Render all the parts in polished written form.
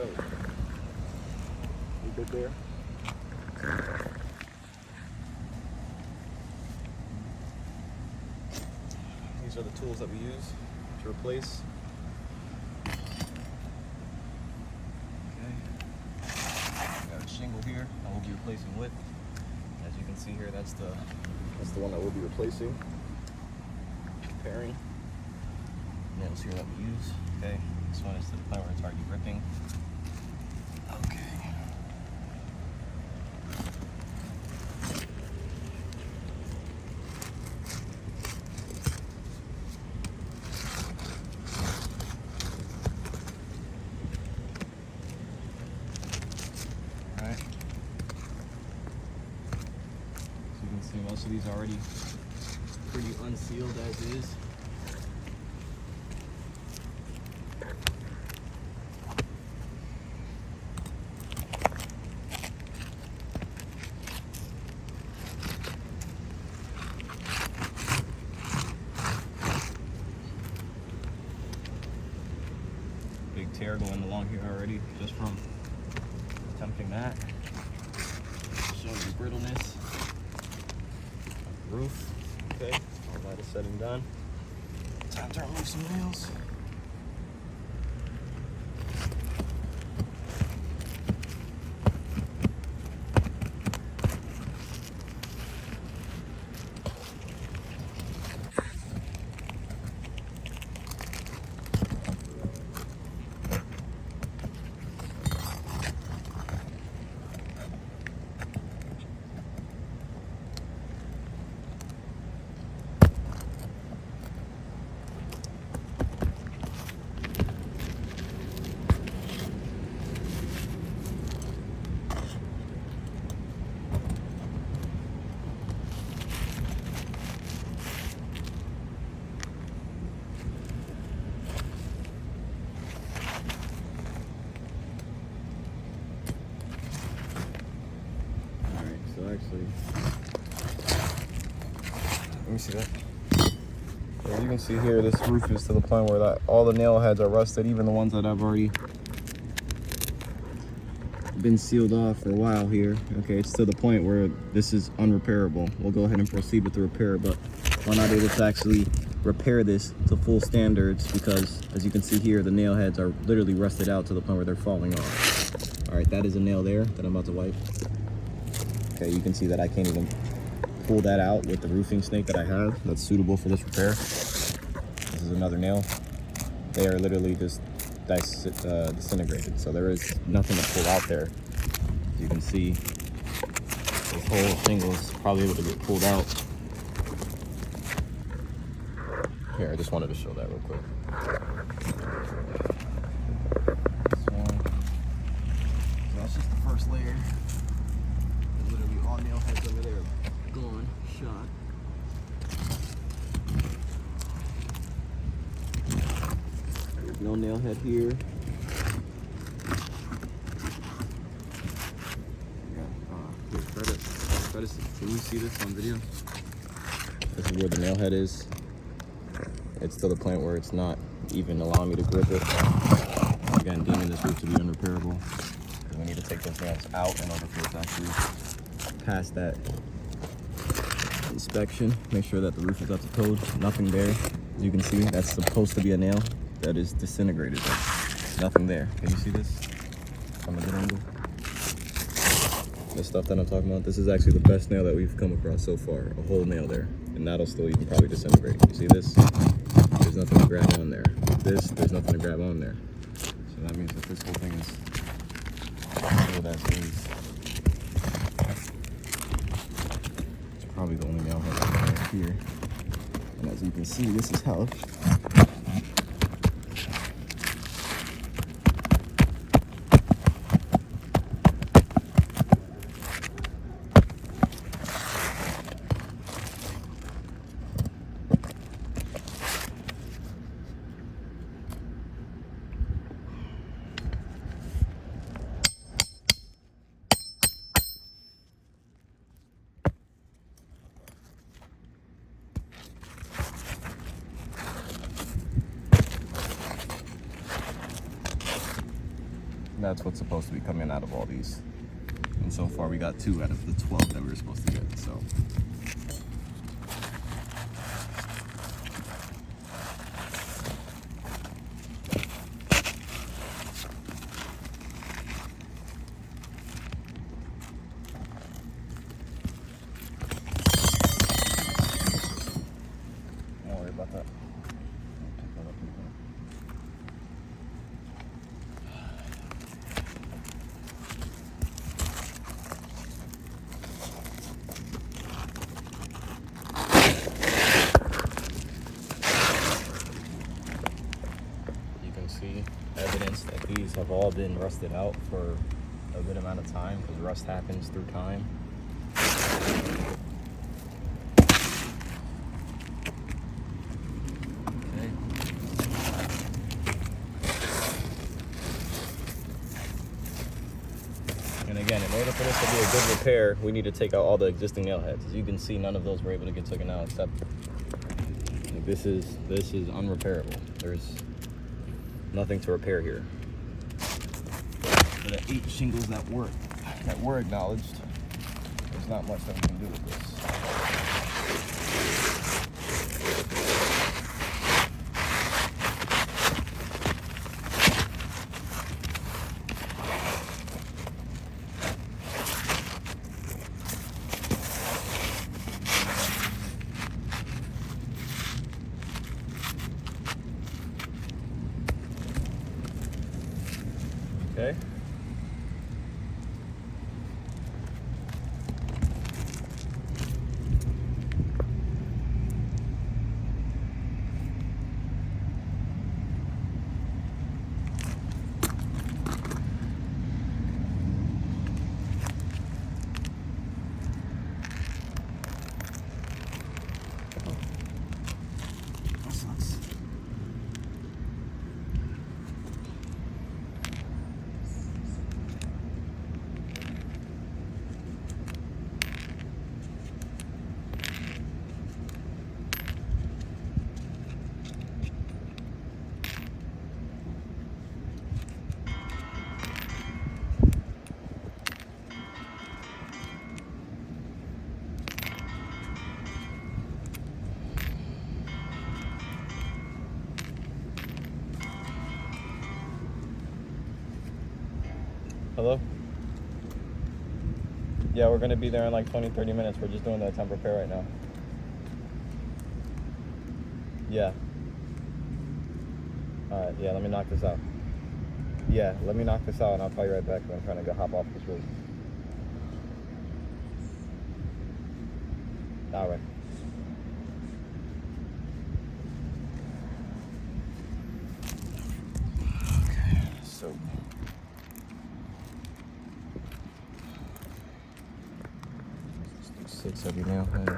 go. We good there? These are the tools that we use to replace. Got a shingle here that we'll be replacing with. As you can see here, that's the one that we'll be replacing. Repairing. Nails here that we use. Okay, this one is to the point where it's already ripping. Okay. Alright. So you can see most of these are already pretty unsealed as is. Big tear going along here already just from attempting that. Showing the brittleness of the roof. Okay, all that is said and done. Time to remove some nails. So actually, let me see that. So you can see here, this roof is to the point where all the nail heads are rusted, even the ones that have already been sealed off for a while here. Okay, it's to the point where this is unrepairable. We'll go ahead and proceed with the repair, but we're not able to actually repair this to full standards because, as you can see here, the nail heads are literally rusted out to the point where they're falling off. All right, that is a nail there that I'm about to wipe. Okay, you can see that I can't even pull that out with the roofing snake that I have that's suitable for this repair. This is another nail. They are literally just disintegrated, so there is nothing to pull out there. As you can see, this whole shingle is probably able to get pulled out. Here, I just wanted to show that real quick. This one. So that's just the first layer. Literally all nail heads over there gone, shot. There's no nail head here. Can you see this on video? This is where the nail head is. It's to the point where it's not even allowing me to grip it. Again, deeming this roof to be unrepairable. We need to take those nails out in order for it to actually pass that inspection. Make sure that the roof is up to code. Nothing there. As you can see, that's supposed to be a nail that is disintegrated. Nothing there. Can you see this from a good angle? The stuff that I'm talking about, this is actually the best nail that we've come across so far. A whole nail there. And that'll still even probably disintegrate. You see this? There's nothing to grab on there. This, there's nothing to grab on there. So that means that this whole thing is sealed as is. It's probably the only nail head I have here. And as you can see, this is how That's what's supposed to be coming out of all these. And so far we got 2 out of the 12 that we were supposed to get, so. Don't worry about that. See evidence that these have all been rusted out for a good amount of time, because rust happens through time. Okay. And again, in order for this to be a good repair, we need to take out all the existing nail heads. As you can see, none of those were able to get taken out, except like, this is unrepairable. There's nothing to repair here. For the 8 shingles that were acknowledged, there's not much that we can do with this. Okay. That sucks. Hello? Yeah, we're gonna be there in like 20-30 minutes. We're just doing the temp repair right now. Yeah. Alright, yeah, let me knock this out. Yeah, let me knock this out and I'll call you right back. I'm trying to go hop off this roof. Alright. Okay, so 6 every nail head.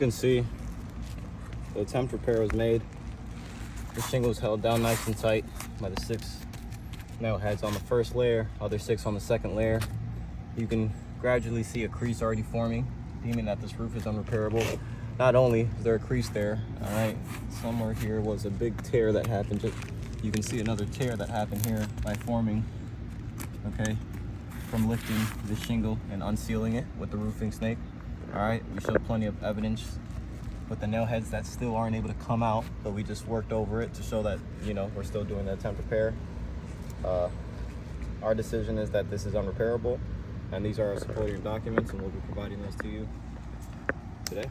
can see, the attempt repair was made. The shingle is held down nice and tight by the 6 nail heads on the first layer, other 6 on the second layer. You can gradually see a crease already forming, deeming that this roof is unrepairable. Not only is there a crease there, all right, somewhere here was a big tear that happened. You can see another tear that happened here by forming, okay, from lifting the shingle and unsealing it with the roofing snake. All right, we showed plenty of evidence with the nail heads that still aren't able to come out, but we just worked over it to show that, you know, we're still doing the attempt repair. Our decision is that this is unrepairable, and these are our supporting documents, and we'll be providing those to you today.